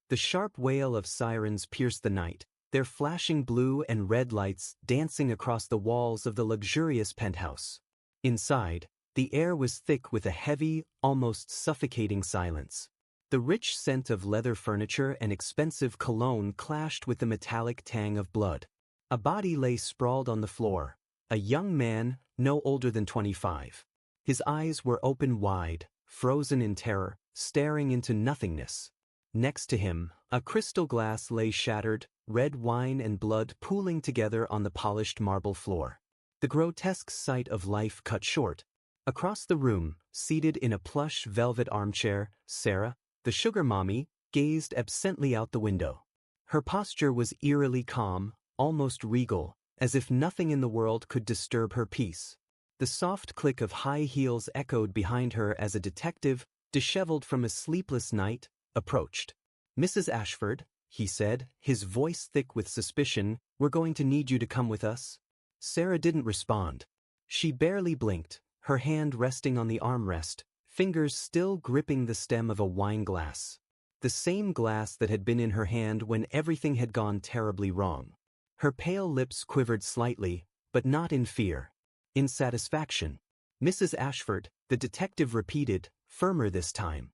The sharp wail of sirens pierced the night, their flashing blue and red lights dancing across the walls of the luxurious penthouse. Inside, the air was thick with a heavy, almost suffocating silence. The rich scent of leather furniture and expensive cologne clashed with the metallic tang of blood. A body lay sprawled on the floor, a young man, no older than 25. His eyes were open wide, frozen in terror, staring into nothingness. Next to him, a crystal glass lay shattered, red wine and blood pooling together on the polished marble floor. The grotesque sight of life cut short. Across the room, seated in a plush velvet armchair, Sarah, the sugar mommy, gazed absently out the window. Her posture was eerily calm, almost regal, as if nothing in the world could disturb her peace. The soft click of high heels echoed behind her as a detective, disheveled from a sleepless night, approached. "Mrs. Ashford," he said, his voice thick with suspicion, "we're going to need you to come with us." Sarah didn't respond. She barely blinked, her hand resting on the armrest, fingers still gripping the stem of a wine glass. The same glass that had been in her hand when everything had gone terribly wrong. Her pale lips quivered slightly, but not in fear. In satisfaction. "Mrs. Ashford," the detective repeated, firmer this time.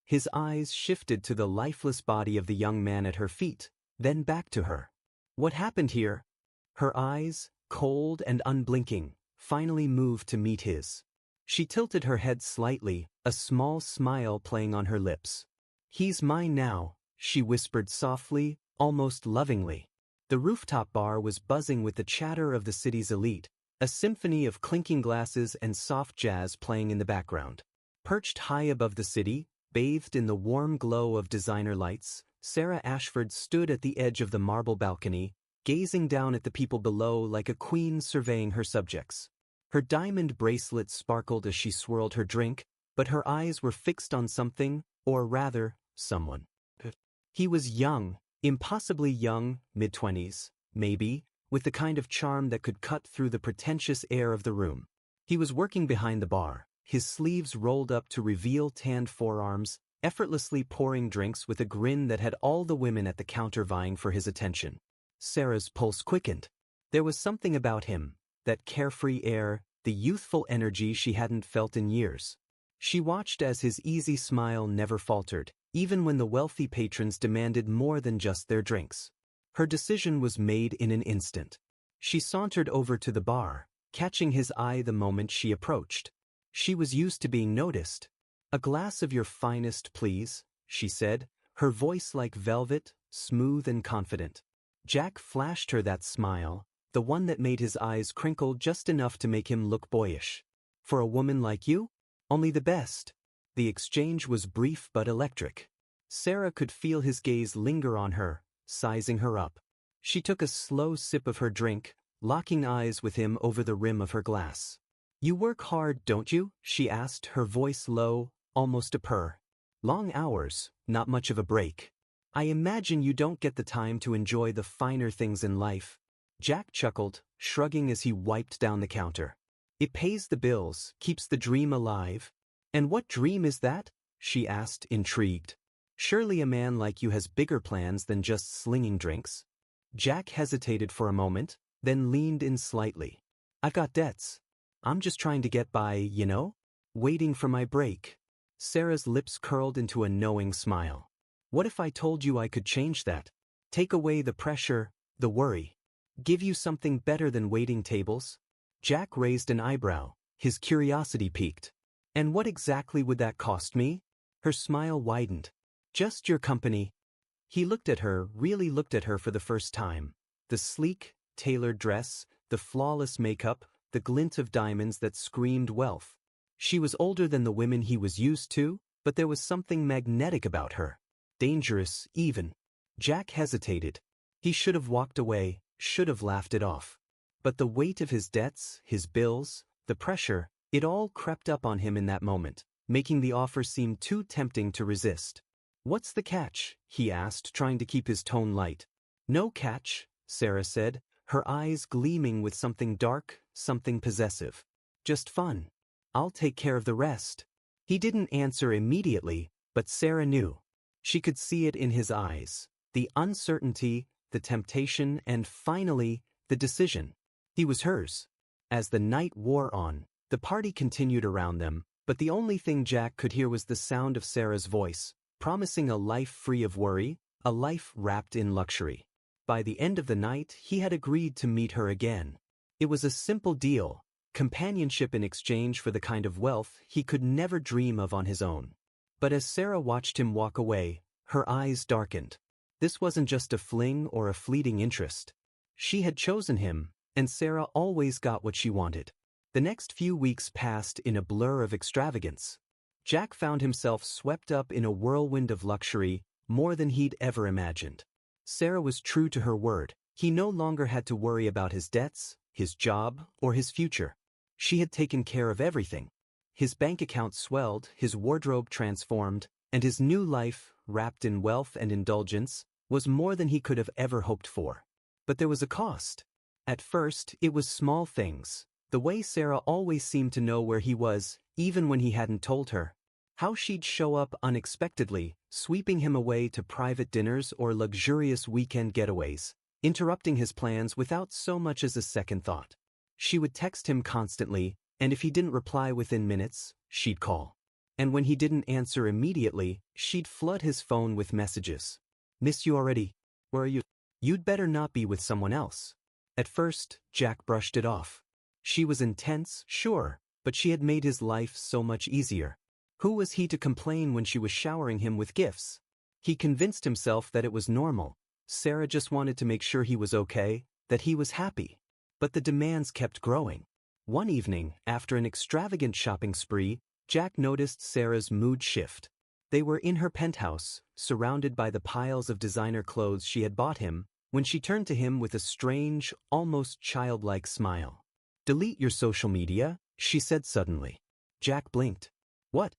His eyes shifted to the lifeless body of the young man at her feet, then back to her. "What happened here?" Her eyes, cold and unblinking, finally moved to meet his. She tilted her head slightly, a small smile playing on her lips. "He's mine now," she whispered softly, almost lovingly. The rooftop bar was buzzing with the chatter of the city's elite, a symphony of clinking glasses and soft jazz playing in the background. Perched high above the city, bathed in the warm glow of designer lights, Sarah Ashford stood at the edge of the marble balcony, gazing down at the people below like a queen surveying her subjects. Her diamond bracelet sparkled as she swirled her drink, but her eyes were fixed on something, or rather, someone. He was young, impossibly young, mid-20s, maybe, with the kind of charm that could cut through the pretentious air of the room. He was working behind the bar, his sleeves rolled up to reveal tanned forearms, effortlessly pouring drinks with a grin that had all the women at the counter vying for his attention. Sarah's pulse quickened. There was something about him, that carefree air, the youthful energy she hadn't felt in years. She watched as his easy smile never faltered, even when the wealthy patrons demanded more than just their drinks. Her decision was made in an instant. She sauntered over to the bar, catching his eye the moment she approached. She was used to being noticed. "A glass of your finest, please," she said, her voice like velvet, smooth and confident. Jack flashed her that smile, the one that made his eyes crinkle just enough to make him look boyish. "For a woman like you? Only the best." The exchange was brief but electric. Sarah could feel his gaze linger on her, sizing her up. She took a slow sip of her drink, locking eyes with him over the rim of her glass. "You work hard, don't you?" she asked, her voice low, almost a purr. "Long hours, not much of a break. I imagine you don't get the time to enjoy the finer things in life." Jack chuckled, shrugging as he wiped down the counter. "It pays the bills, keeps the dream alive." "And what dream is that?" she asked, intrigued. "Surely a man like you has bigger plans than just slinging drinks." Jack hesitated for a moment, then leaned in slightly. "I've got debts. I'm just trying to get by, you know? Waiting for my break." Sarah's lips curled into a knowing smile. "What if I told you I could change that? Take away the pressure, the worry. Give you something better than waiting tables?" Jack raised an eyebrow, his curiosity piqued. "And what exactly would that cost me?" Her smile widened. "Just your company." He looked at her, really looked at her for the first time. The sleek, tailored dress, the flawless makeup, the glint of diamonds that screamed wealth. She was older than the women he was used to, but there was something magnetic about her. Dangerous, even. Jack hesitated. He should have walked away, should have laughed it off. But the weight of his debts, his bills, the pressure, it all crept up on him in that moment, making the offer seem too tempting to resist. "What's the catch?" he asked, trying to keep his tone light. "No catch," Sarah said, her eyes gleaming with something dark, something possessive. "Just fun. I'll take care of the rest." He didn't answer immediately, but Sarah knew. She could see it in his eyes. The uncertainty, the temptation, and finally, the decision. He was hers. As the night wore on, the party continued around them, but the only thing Jack could hear was the sound of Sarah's voice, promising a life free of worry, a life wrapped in luxury. By the end of the night, he had agreed to meet her again. It was a simple deal, companionship in exchange for the kind of wealth he could never dream of on his own. But as Sarah watched him walk away, her eyes darkened. This wasn't just a fling or a fleeting interest. She had chosen him, and Sarah always got what she wanted. The next few weeks passed in a blur of extravagance. Jack found himself swept up in a whirlwind of luxury, more than he'd ever imagined. Sarah was true to her word. He no longer had to worry about his debts, his job, or his future. She had taken care of everything. His bank account swelled, his wardrobe transformed, and his new life, wrapped in wealth and indulgence, was more than he could have ever hoped for. But there was a cost. At first, it was small things. The way Sarah always seemed to know where he was, even when he hadn't told her. How she'd show up unexpectedly, sweeping him away to private dinners or luxurious weekend getaways, interrupting his plans without so much as a second thought. She would text him constantly, and if he didn't reply within minutes, she'd call. And when he didn't answer immediately, she'd flood his phone with messages. "Miss you already. Where are you? You'd better not be with someone else." At first, Jack brushed it off. She was intense, sure, but she had made his life so much easier. Who was he to complain when she was showering him with gifts? He convinced himself that it was normal. Sarah just wanted to make sure he was okay, that he was happy. But the demands kept growing. One evening, after an extravagant shopping spree, Jack noticed Sarah's mood shift. They were in her penthouse, surrounded by the piles of designer clothes she had bought him, when she turned to him with a strange, almost childlike smile. "Delete your social media," she said suddenly. Jack blinked. "What?"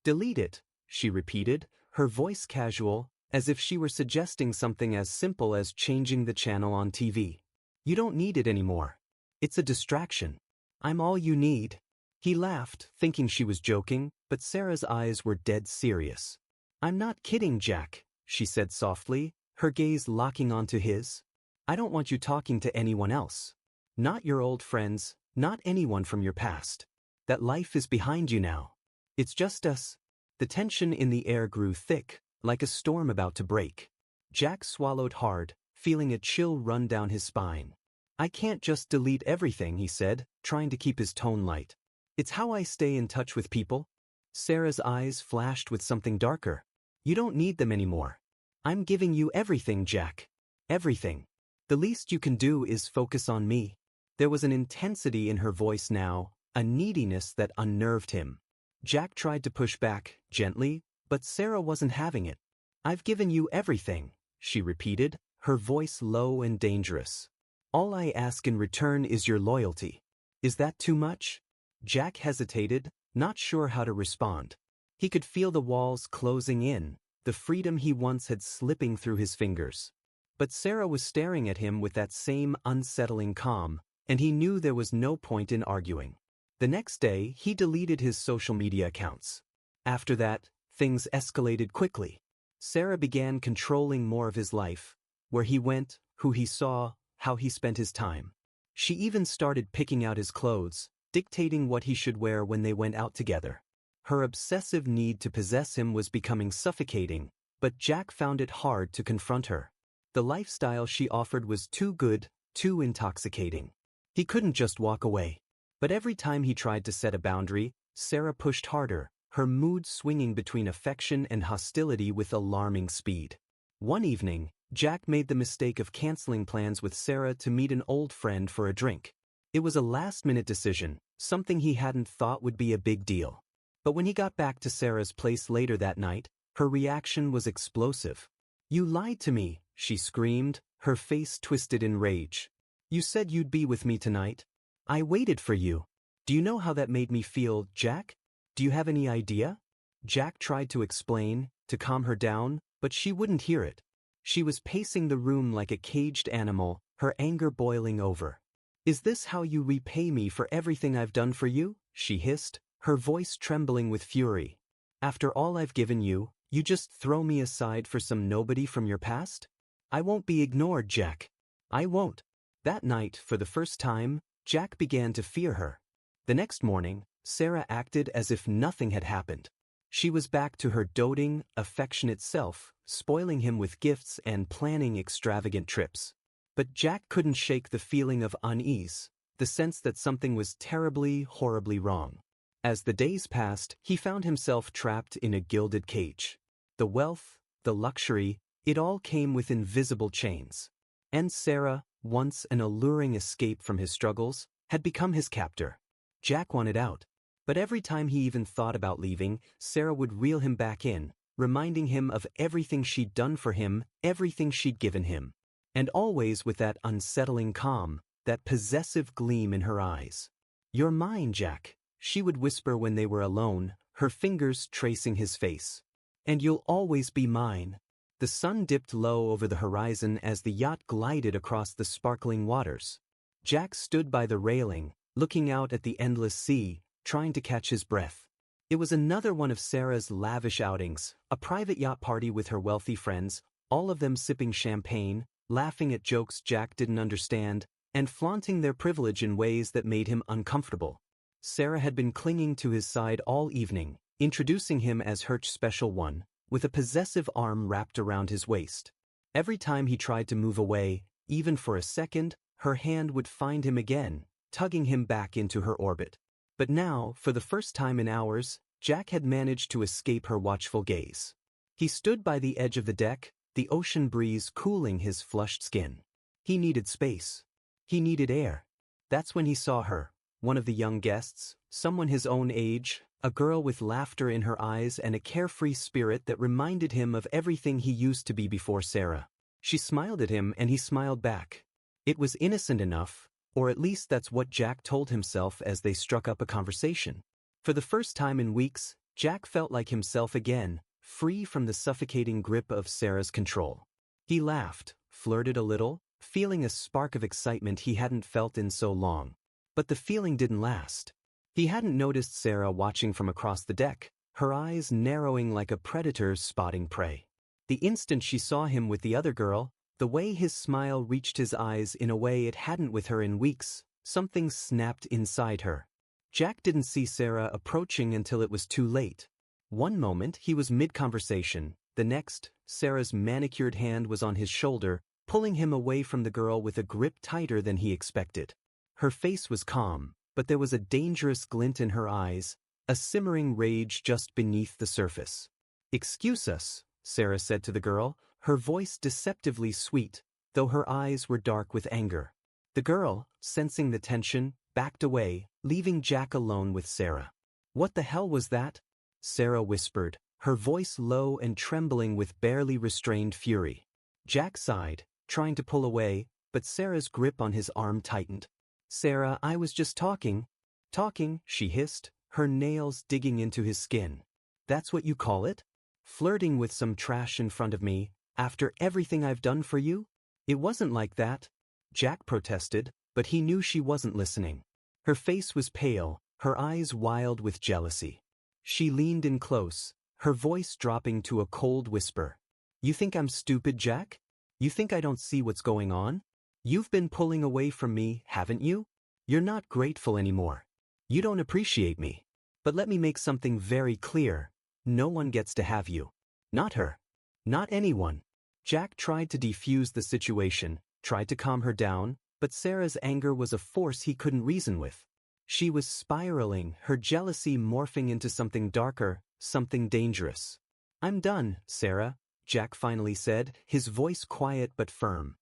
"Delete it," she repeated, her voice casual, as if she were suggesting something as simple as changing the channel on TV. "You don't need it anymore. It's a distraction. I'm all you need." He laughed, thinking she was joking, but Sarah's eyes were dead serious. "I'm not kidding, Jack," she said softly, her gaze locking onto his. "I don't want you talking to anyone else. Not your old friends, not anyone from your past. That life is behind you now. It's just us." The tension in the air grew thick, like a storm about to break. Jack swallowed hard, feeling a chill run down his spine. "I can't just delete everything," he said, trying to keep his tone light. "It's how I stay in touch with people." Sarah's eyes flashed with something darker. "You don't need them anymore. I'm giving you everything, Jack. Everything. The least you can do is focus on me." There was an intensity in her voice now, a neediness that unnerved him. Jack tried to push back, gently, but Sarah wasn't having it. "I've given you everything," she repeated, her voice low and dangerous. "All I ask in return is your loyalty. Is that too much?" Jack hesitated, not sure how to respond. He could feel the walls closing in, the freedom he once had slipping through his fingers. But Sarah was staring at him with that same unsettling calm, and he knew there was no point in arguing. The next day, he deleted his social media accounts. After that, things escalated quickly. Sarah began controlling more of his life, where he went, who he saw, how he spent his time. She even started picking out his clothes, dictating what he should wear when they went out together. Her obsessive need to possess him was becoming suffocating, but Jack found it hard to confront her. The lifestyle she offered was too good, too intoxicating. He couldn't just walk away. But every time he tried to set a boundary, Sarah pushed harder, her mood swinging between affection and hostility with alarming speed. One evening, Jack made the mistake of canceling plans with Sarah to meet an old friend for a drink. It was a last-minute decision, something he hadn't thought would be a big deal. But when he got back to Sarah's place later that night, her reaction was explosive. "You lied to me," she screamed, her face twisted in rage. "You said you'd be with me tonight. I waited for you. Do you know how that made me feel, Jack? Do you have any idea?" Jack tried to explain, to calm her down, but she wouldn't hear it. She was pacing the room like a caged animal, her anger boiling over. "Is this how you repay me for everything I've done for you?" she hissed, her voice trembling with fury. "After all I've given you, You just throw me aside for some nobody from your past? I won't be ignored, Jack. I won't. That night, for the first time, Jack began to fear her. The next morning, Sarah acted as if nothing had happened. She was back to her doting, affectionate self, spoiling him with gifts and planning extravagant trips. But Jack couldn't shake the feeling of unease, the sense that something was terribly, horribly wrong. As the days passed, he found himself trapped in a gilded cage. The wealth, the luxury, it all came with invisible chains. And Sarah, once an alluring escape from his struggles, had become his captor. Jack wanted out. But every time he even thought about leaving, Sarah would reel him back in, reminding him of everything she'd done for him, everything she'd given him. And always with that unsettling calm, that possessive gleam in her eyes. "You're mine, Jack," she would whisper when they were alone, her fingers tracing his face. "And you'll always be mine." The sun dipped low over the horizon as the yacht glided across the sparkling waters. Jack stood by the railing, looking out at the endless sea, trying to catch his breath. It was another one of Sarah's lavish outings, a private yacht party with her wealthy friends, all of them sipping champagne, laughing at jokes Jack didn't understand, and flaunting their privilege in ways that made him uncomfortable. Sarah had been clinging to his side all evening, introducing him as her special one, with a possessive arm wrapped around his waist. Every time he tried to move away, even for a second, her hand would find him again, tugging him back into her orbit. But now, for the first time in hours, Jack had managed to escape her watchful gaze. He stood by the edge of the deck, the ocean breeze cooling his flushed skin. He needed space. He needed air. That's when he saw her, one of the young guests, someone his own age, a girl with laughter in her eyes and a carefree spirit that reminded him of everything he used to be before Sarah. She smiled at him and he smiled back. It was innocent enough, or at least that's what Jack told himself as they struck up a conversation. For the first time in weeks, Jack felt like himself again, free from the suffocating grip of Sarah's control. He laughed, flirted a little, feeling a spark of excitement he hadn't felt in so long. But the feeling didn't last. He hadn't noticed Sarah watching from across the deck, her eyes narrowing like a predator's spotting prey. The instant she saw him with the other girl, the way his smile reached his eyes in a way it hadn't with her in weeks, something snapped inside her. Jack didn't see Sarah approaching until it was too late. One moment he was mid-conversation, the next, Sarah's manicured hand was on his shoulder, pulling him away from the girl with a grip tighter than he expected. Her face was calm, but there was a dangerous glint in her eyes, a simmering rage just beneath the surface. "Excuse us," Sarah said to the girl, her voice deceptively sweet, though her eyes were dark with anger. The girl, sensing the tension, backed away, leaving Jack alone with Sarah. "What the hell was that?" Sarah whispered, her voice low and trembling with barely restrained fury. Jack sighed, trying to pull away, but Sarah's grip on his arm tightened. "Sarah, I was just talking." "Talking," she hissed, her nails digging into his skin. "That's what you call it? Flirting with some trash in front of me, after everything I've done for you? It wasn't like that." Jack protested, but he knew she wasn't listening. Her face was pale, her eyes wild with jealousy. She leaned in close, her voice dropping to a cold whisper. "You think I'm stupid, Jack? You think I don't see what's going on? You've been pulling away from me, haven't you? You're not grateful anymore. You don't appreciate me. But let me make something very clear. No one gets to have you. Not her. Not anyone." Jack tried to defuse the situation, tried to calm her down, but Sarah's anger was a force he couldn't reason with. She was spiraling, her jealousy morphing into something darker, something dangerous. "I'm done, Sarah," Jack finally said, his voice quiet but firm.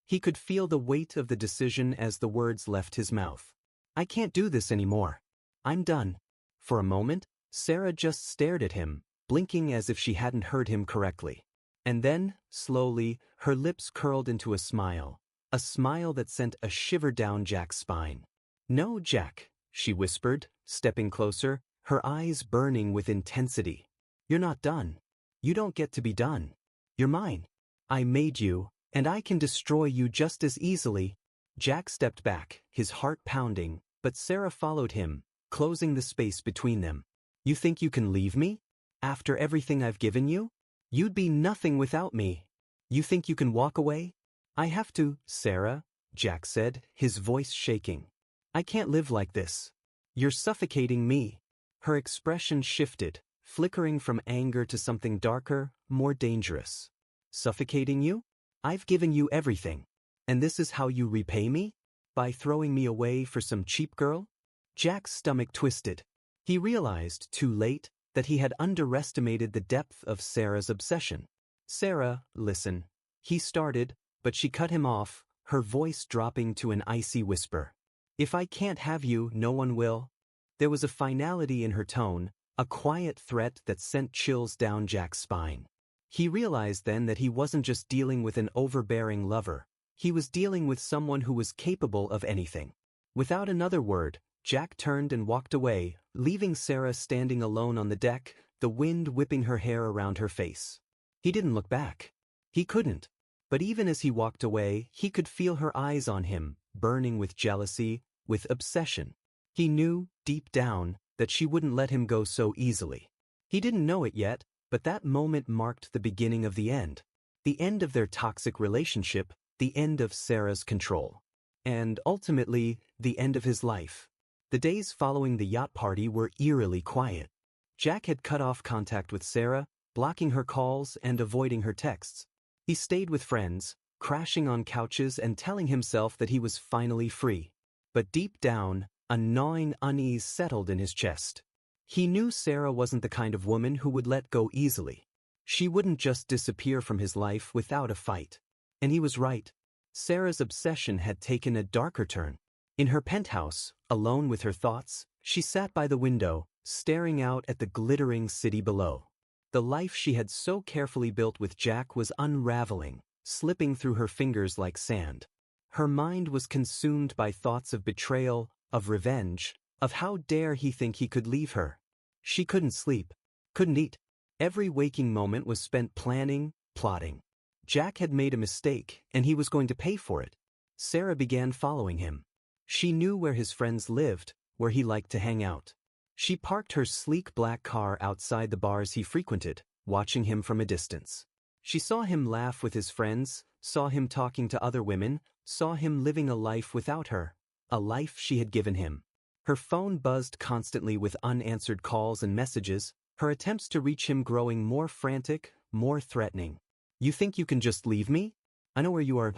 He could feel the weight of the decision as the words left his mouth. "I can't do this anymore. I'm done." For a moment, Sarah just stared at him, blinking as if she hadn't heard him correctly. And then, slowly, her lips curled into a smile that sent a shiver down Jack's spine. "No, Jack," she whispered, stepping closer, her eyes burning with intensity. "You're not done. You don't get to be done. You're mine. I made you, and I can destroy you just as easily." Jack stepped back, his heart pounding, but Sarah followed him, closing the space between them. "You think you can leave me?" After everything I've given you? You'd be nothing without me. You think you can walk away? I have to, Sarah, Jack said, his voice shaking. I can't live like this. You're suffocating me. Her expression shifted, flickering from anger to something darker, more dangerous. Suffocating you? I've given you everything. And this is how you repay me? By throwing me away for some cheap girl? Jack's stomach twisted. He realized, too late, that he had underestimated the depth of Sarah's obsession. Sarah, listen. He started, but she cut him off, her voice dropping to an icy whisper. If I can't have you, no one will. There was a finality in her tone, a quiet threat that sent chills down Jack's spine. He realized then that he wasn't just dealing with an overbearing lover. He was dealing with someone who was capable of anything. Without another word, Jack turned and walked away, leaving Sarah standing alone on the deck, the wind whipping her hair around her face. He didn't look back. He couldn't. But even as he walked away, he could feel her eyes on him, burning with jealousy, with obsession. He knew, deep down, that she wouldn't let him go so easily. He didn't know it yet, but that moment marked the beginning of the end. The end of their toxic relationship, the end of Sarah's control. And, ultimately, the end of his life. The days following the yacht party were eerily quiet. Jack had cut off contact with Sarah, blocking her calls and avoiding her texts. He stayed with friends, crashing on couches and telling himself that he was finally free. But deep down, a gnawing unease settled in his chest. He knew Sarah wasn't the kind of woman who would let go easily. She wouldn't just disappear from his life without a fight. And he was right. Sarah's obsession had taken a darker turn. In her penthouse, alone with her thoughts, she sat by the window, staring out at the glittering city below. The life she had so carefully built with Jack was unraveling, slipping through her fingers like sand. Her mind was consumed by thoughts of betrayal, of revenge, of how dare he think he could leave her. She couldn't sleep, couldn't eat. Every waking moment was spent planning, plotting. Jack had made a mistake, and he was going to pay for it. Sarah began following him. She knew where his friends lived, where he liked to hang out. She parked her sleek black car outside the bars he frequented, watching him from a distance. She saw him laugh with his friends, saw him talking to other women, saw him living a life without her, a life she had given him. Her phone buzzed constantly with unanswered calls and messages, her attempts to reach him growing more frantic, more threatening. You think you can just leave me? I know where you are.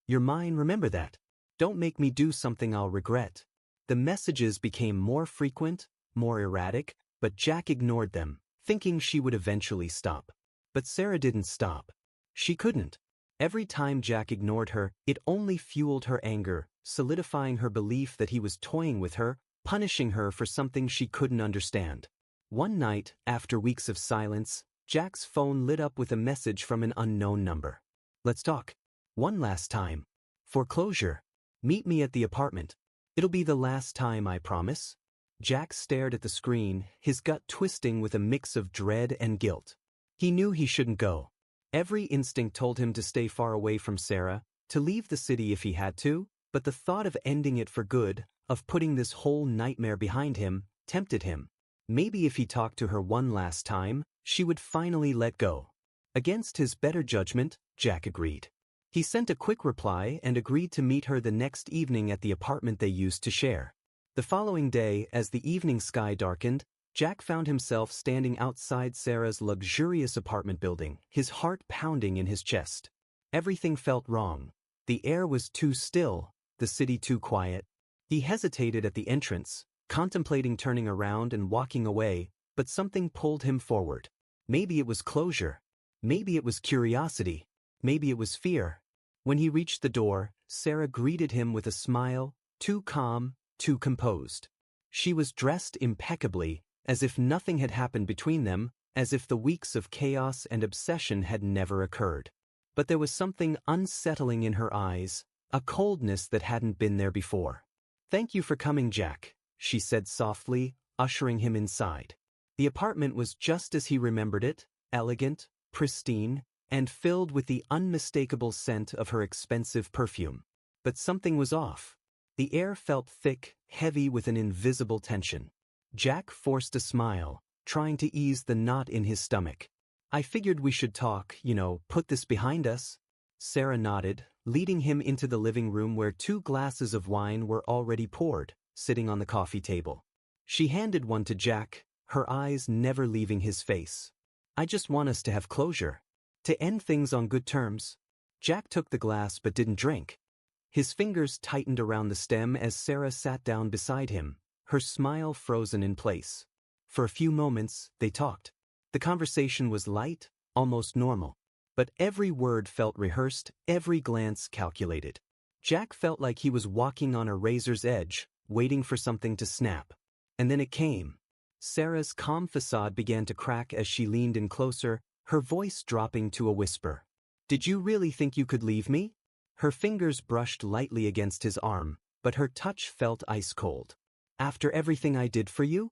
You're mine, remember that. Don't make me do something I'll regret. The messages became more frequent, more erratic, but Jack ignored them, thinking she would eventually stop. But Sarah didn't stop. She couldn't. Every time Jack ignored her, it only fueled her anger, solidifying her belief that he was toying with her, punishing her for something she couldn't understand. One night, after weeks of silence, Jack's phone lit up with a message from an unknown number. Let's talk. One last time. Foreclosure. Meet me at the apartment. It'll be the last time, I promise. Jack stared at the screen, his gut twisting with a mix of dread and guilt. He knew he shouldn't go. Every instinct told him to stay far away from Sarah, to leave the city if he had to, but the thought of ending it for good, of putting this whole nightmare behind him, tempted him. Maybe if he talked to her one last time, she would finally let go. Against his better judgment, Jack agreed. He sent a quick reply and agreed to meet her the next evening at the apartment they used to share. The following day, as the evening sky darkened, Jack found himself standing outside Sarah's luxurious apartment building, his heart pounding in his chest. Everything felt wrong. The air was too still, the city too quiet. He hesitated at the entrance, contemplating turning around and walking away, but something pulled him forward. Maybe it was closure. Maybe it was curiosity. Maybe it was fear. When he reached the door, Sarah greeted him with a smile, too calm, too composed. She was dressed impeccably, as if nothing had happened between them, as if the weeks of chaos and obsession had never occurred. But there was something unsettling in her eyes, a coldness that hadn't been there before. Thank you for coming, Jack, she said softly, ushering him inside. The apartment was just as he remembered it, elegant, pristine, and filled with the unmistakable scent of her expensive perfume. But something was off. The air felt thick, heavy with an invisible tension. Jack forced a smile, trying to ease the knot in his stomach. I figured we should talk, put this behind us. Sarah nodded, leading him into the living room where 2 glasses of wine were already poured, sitting on the coffee table. She handed one to Jack, her eyes never leaving his face. I just want us to have closure. To end things on good terms. Jack took the glass but didn't drink. His fingers tightened around the stem as Sarah sat down beside him, her smile frozen in place. For a few moments, they talked. The conversation was light, almost normal. But every word felt rehearsed, every glance calculated. Jack felt like he was walking on a razor's edge, waiting for something to snap. And then it came. Sarah's calm facade began to crack as she leaned in closer, her voice dropping to a whisper. Did you really think you could leave me? Her fingers brushed lightly against his arm, but her touch felt ice cold. After everything I did for you?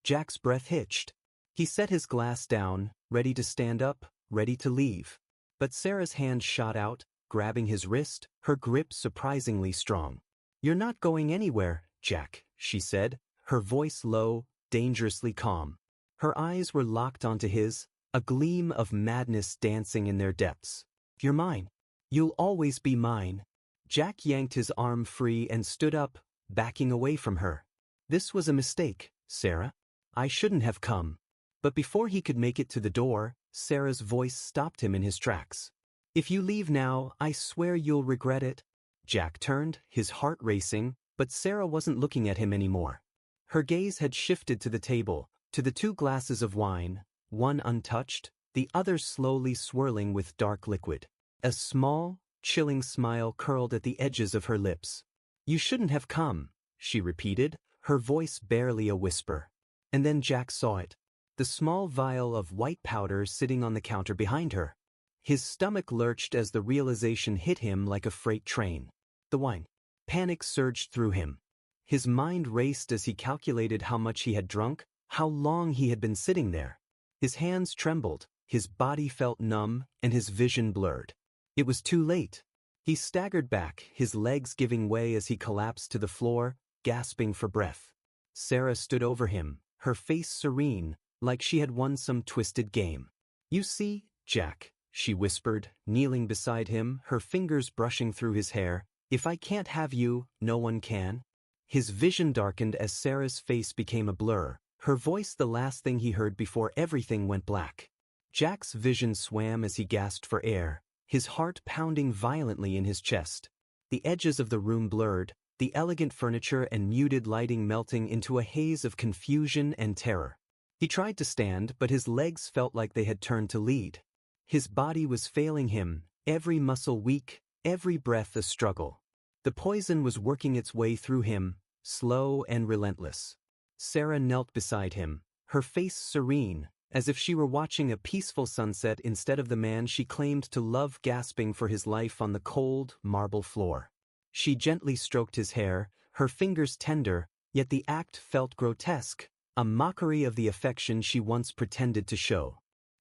Jack's breath hitched. He set his glass down, ready to stand up, ready to leave. But Sarah's hand shot out, grabbing his wrist, her grip surprisingly strong. You're not going anywhere, Jack, she said, her voice low, dangerously calm. Her eyes were locked onto his, a gleam of madness dancing in their depths. You're mine. You'll always be mine. Jack yanked his arm free and stood up, backing away from her. This was a mistake, Sarah. I shouldn't have come. But before he could make it to the door, Sarah's voice stopped him in his tracks. If you leave now, I swear you'll regret it. Jack turned, his heart racing, but Sarah wasn't looking at him anymore. Her gaze had shifted to the table, to the 2 glasses of wine, one untouched, the other slowly swirling with dark liquid. A small, chilling smile curled at the edges of her lips. You shouldn't have come, she repeated, her voice barely a whisper. And then Jack saw it. The small vial of white powder sitting on the counter behind her. His stomach lurched as the realization hit him like a freight train. The wine. Panic surged through him. His mind raced as he calculated how much he had drunk, how long he had been sitting there. His hands trembled, his body felt numb, and his vision blurred. It was too late. He staggered back, his legs giving way as he collapsed to the floor, gasping for breath. Sarah stood over him, her face serene, like she had won some twisted game. You see, Jack, she whispered, kneeling beside him, her fingers brushing through his hair, if I can't have you, no one can. His vision darkened as Sarah's face became a blur, her voice the last thing he heard before everything went black. Jack's vision swam as he gasped for air, his heart pounding violently in his chest. The edges of the room blurred, the elegant furniture and muted lighting melting into a haze of confusion and terror. He tried to stand, but his legs felt like they had turned to lead. His body was failing him, every muscle weak, every breath a struggle. The poison was working its way through him, slow and relentless. Sarah knelt beside him, her face serene, as if she were watching a peaceful sunset instead of the man she claimed to love gasping for his life on the cold, marble floor. She gently stroked his hair, her fingers tender, yet the act felt grotesque, a mockery of the affection she once pretended to show.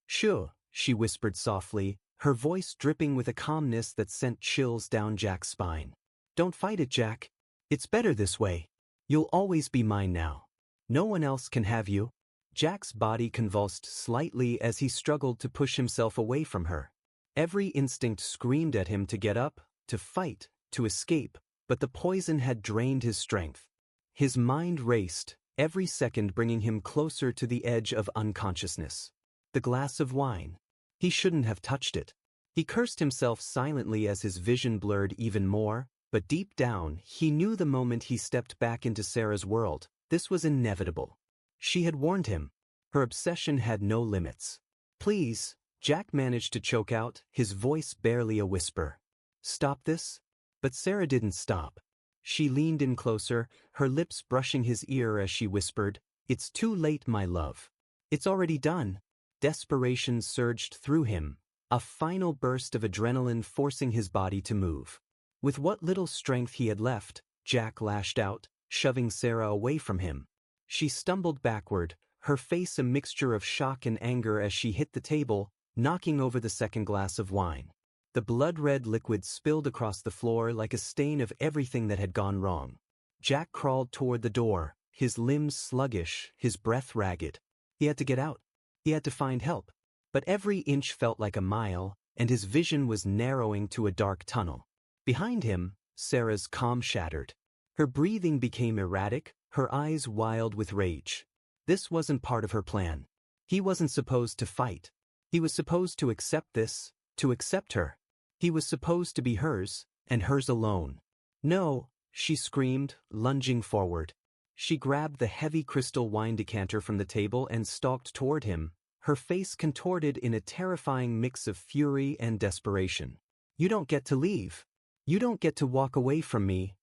Shoo, she whispered softly, her voice dripping with a calmness that sent chills down Jack's spine. Don't fight it, Jack. It's better this way. You'll always be mine now. No one else can have you. Jack's body convulsed slightly as he struggled to push himself away from her. Every instinct screamed at him to get up, to fight, to escape, but the poison had drained his strength. His mind raced, every second bringing him closer to the edge of unconsciousness. The glass of wine. He shouldn't have touched it. He cursed himself silently as his vision blurred even more, but deep down, he knew the moment he stepped back into Sarah's world, this was inevitable. She had warned him. Her obsession had no limits. Please, Jack managed to choke out, his voice barely a whisper. Stop this? But Sarah didn't stop. She leaned in closer, her lips brushing his ear as she whispered, It's too late, my love. It's already done. Desperation surged through him, a final burst of adrenaline forcing his body to move. With what little strength he had left, Jack lashed out, shoving Sarah away from him. She stumbled backward, her face a mixture of shock and anger as she hit the table, knocking over the second glass of wine. The blood-red liquid spilled across the floor like a stain of everything that had gone wrong. Jack crawled toward the door, his limbs sluggish, his breath ragged. He had to get out. He had to find help. But every inch felt like a mile, and his vision was narrowing to a dark tunnel. Behind him, Sarah's calm shattered. Her breathing became erratic, her eyes wild with rage. This wasn't part of her plan. He wasn't supposed to fight. He was supposed to accept this, to accept her. He was supposed to be hers, and hers alone. No, she screamed, lunging forward. She grabbed the heavy crystal wine decanter from the table and stalked toward him, her face contorted in a terrifying mix of fury and desperation. You don't get to leave. You don't get to walk away from me.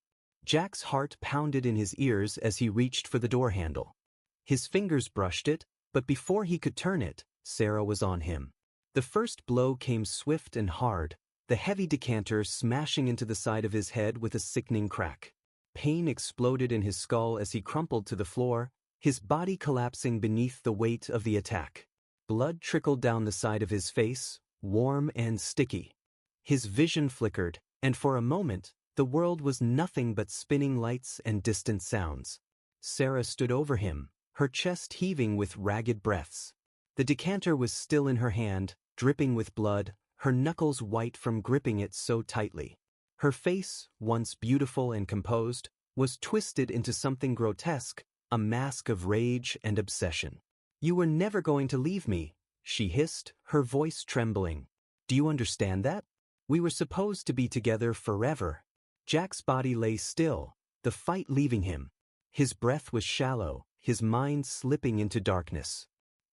Jack's heart pounded in his ears as he reached for the door handle. His fingers brushed it, but before he could turn it, Sarah was on him. The first blow came swift and hard, the heavy decanter smashing into the side of his head with a sickening crack. Pain exploded in his skull as he crumpled to the floor, his body collapsing beneath the weight of the attack. Blood trickled down the side of his face, warm and sticky. His vision flickered, and for a moment, the world was nothing but spinning lights and distant sounds. Sarah stood over him, her chest heaving with ragged breaths. The decanter was still in her hand, dripping with blood, her knuckles white from gripping it so tightly. Her face, once beautiful and composed, was twisted into something grotesque, a mask of rage and obsession. You were never going to leave me, she hissed, her voice trembling. Do you understand that? We were supposed to be together forever. Jack's body lay still, the fight leaving him. His breath was shallow, his mind slipping into darkness.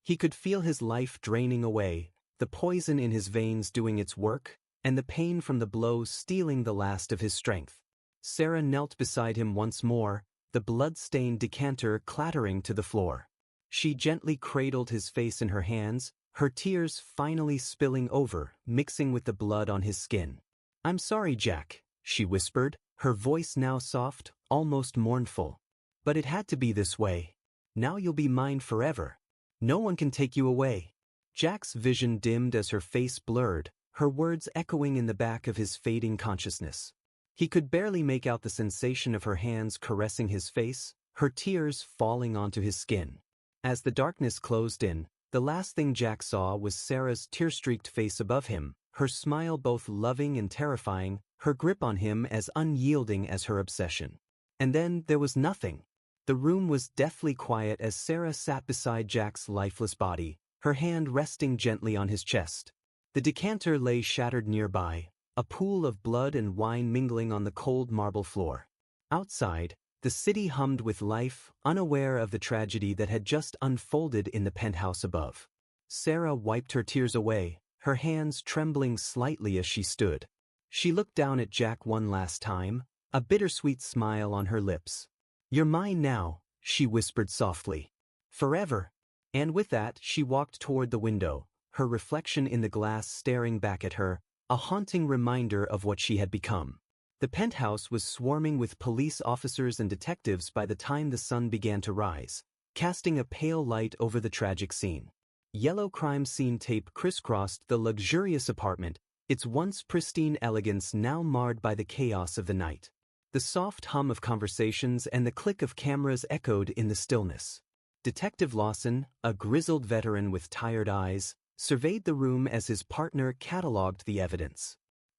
He could feel his life draining away, the poison in his veins doing its work, and the pain from the blow stealing the last of his strength. Sarah knelt beside him once more, the blood-stained decanter clattering to the floor. She gently cradled his face in her hands, her tears finally spilling over, mixing with the blood on his skin. I'm sorry, Jack, she whispered, her voice now soft, almost mournful. But it had to be this way. Now you'll be mine forever. No one can take you away. Jack's vision dimmed as her face blurred, her words echoing in the back of his fading consciousness. He could barely make out the sensation of her hands caressing his face, her tears falling onto his skin. As the darkness closed in, the last thing Jack saw was Sarah's tear-streaked face above him, her smile both loving and terrifying, her grip on him as unyielding as her obsession. And then there was nothing. The room was deathly quiet as Sarah sat beside Jack's lifeless body, her hand resting gently on his chest. The decanter lay shattered nearby, a pool of blood and wine mingling on the cold marble floor. Outside, the city hummed with life, unaware of the tragedy that had just unfolded in the penthouse above. Sarah wiped her tears away, her hands trembling slightly as she stood. She looked down at Jack one last time, a bittersweet smile on her lips. You're mine now, she whispered softly. Forever. And with that, she walked toward the window, her reflection in the glass staring back at her, a haunting reminder of what she had become. The penthouse was swarming with police officers and detectives by the time the sun began to rise, casting a pale light over the tragic scene. Yellow crime scene tape crisscrossed the luxurious apartment, its once pristine elegance now marred by the chaos of the night. The soft hum of conversations and the click of cameras echoed in the stillness. Detective Lawson, a grizzled veteran with tired eyes, surveyed the room as his partner catalogued the evidence.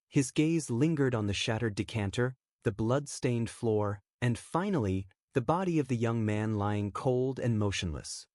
His gaze lingered on the shattered decanter, the blood-stained floor, and finally, the body of the young man lying cold and motionless.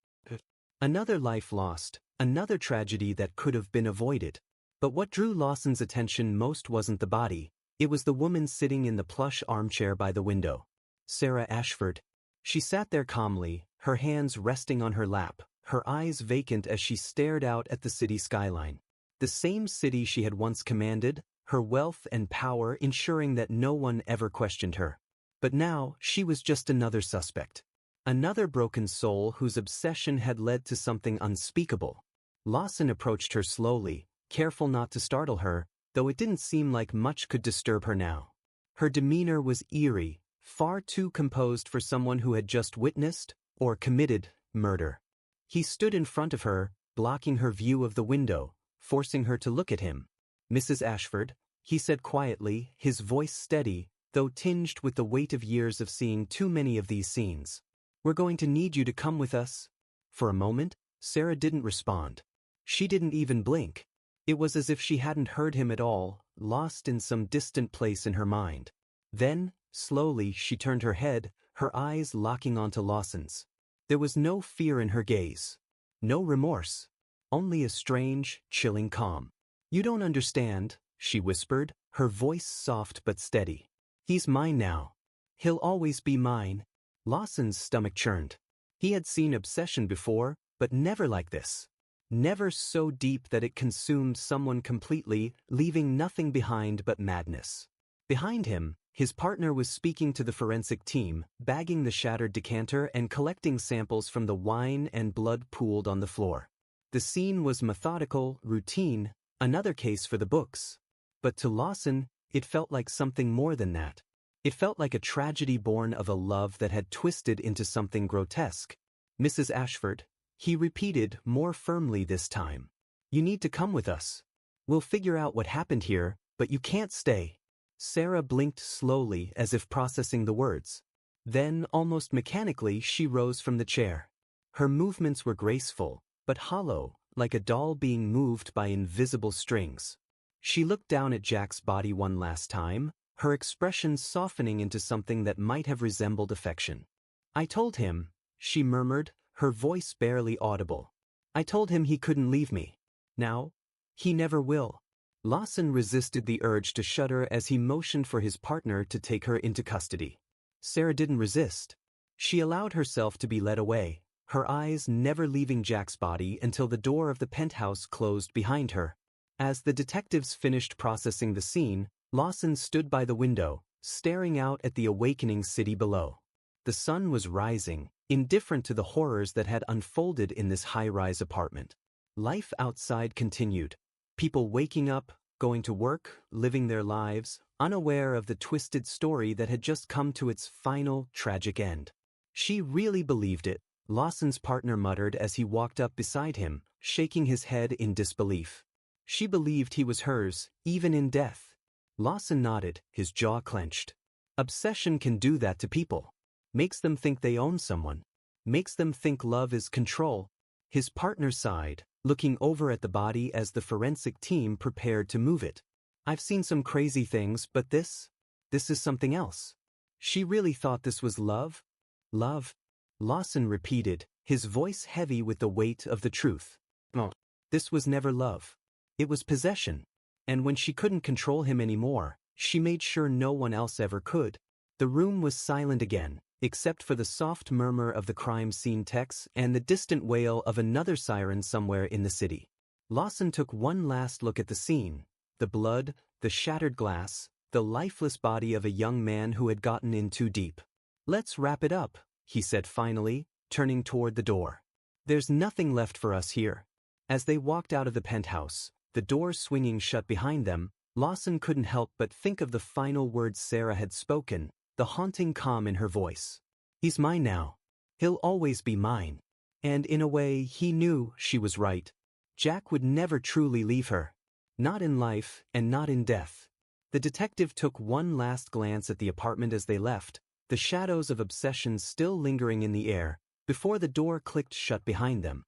Another life lost, another tragedy that could have been avoided. But what drew Lawson's attention most wasn't the body, it was the woman sitting in the plush armchair by the window. Sarah Ashford. She sat there calmly, her hands resting on her lap, her eyes vacant as she stared out at the city skyline. The same city she had once commanded, her wealth and power ensuring that no one ever questioned her. But now, she was just another suspect. Another broken soul whose obsession had led to something unspeakable. Lawson approached her slowly, careful not to startle her, though it didn't seem like much could disturb her now. Her demeanor was eerie, far too composed for someone who had just witnessed, or committed, murder. He stood in front of her, blocking her view of the window, forcing her to look at him. Mrs. Ashford, he said quietly, his voice steady, though tinged with the weight of years of seeing too many of these scenes. We're going to need you to come with us. For a moment, Sarah didn't respond. She didn't even blink. It was as if she hadn't heard him at all, lost in some distant place in her mind. Then, slowly, she turned her head, her eyes locking onto Lawson's. There was no fear in her gaze. No remorse. Only a strange, chilling calm. "You don't understand," she whispered, her voice soft but steady. "He's mine now. He'll always be mine." Lawson's stomach churned. He had seen obsession before, but never like this. Never so deep that it consumed someone completely, leaving nothing behind but madness. Behind him, his partner was speaking to the forensic team, bagging the shattered decanter and collecting samples from the wine and blood pooled on the floor. The scene was methodical, routine, another case for the books. But to Lawson, it felt like something more than that. It felt like a tragedy born of a love that had twisted into something grotesque. "Mrs. Ashford," he repeated more firmly this time. "You need to come with us. We'll figure out what happened here, but you can't stay." Sarah blinked slowly as if processing the words. Then, almost mechanically, she rose from the chair. Her movements were graceful, but hollow, like a doll being moved by invisible strings. She looked down at Jack's body one last time, her expression softening into something that might have resembled affection. "I told him," she murmured, her voice barely audible. "I told him he couldn't leave me. Now, he never will." Lawson resisted the urge to shudder as he motioned for his partner to take her into custody. Sarah didn't resist. She allowed herself to be led away, her eyes never leaving Jack's body until the door of the penthouse closed behind her. As the detectives finished processing the scene, Lawson stood by the window, staring out at the awakening city below. The sun was rising, indifferent to the horrors that had unfolded in this high-rise apartment. Life outside continued. People waking up, going to work, living their lives, unaware of the twisted story that had just come to its final, tragic end. "She really believed it," Lawson's partner muttered as he walked up beside him, shaking his head in disbelief. "She believed he was hers, even in death." Lawson nodded, his jaw clenched. Obsession can do that to people. Makes them think they own someone. Makes them think love is control. His partner sighed, looking over at the body as the forensic team prepared to move it. "I've seen some crazy things, but this is something else. She really thought this was love?" "Love?" Lawson repeated, his voice heavy with the weight of the truth. "No, this was never love. It was possession. And when she couldn't control him anymore, she made sure no one else ever could." The room was silent again, except for the soft murmur of the crime scene techs and the distant wail of another siren somewhere in the city. Lawson took one last look at the scene, the blood, the shattered glass, the lifeless body of a young man who had gotten in too deep. "Let's wrap it up," he said finally, turning toward the door. "There's nothing left for us here." As they walked out of the penthouse, the door swinging shut behind them, Lawson couldn't help but think of the final words Sarah had spoken, the haunting calm in her voice. "He's mine now. He'll always be mine." And in a way, he knew she was right. Jack would never truly leave her. Not in life, and not in death. The detective took one last glance at the apartment as they left, the shadows of obsession still lingering in the air, before the door clicked shut behind them.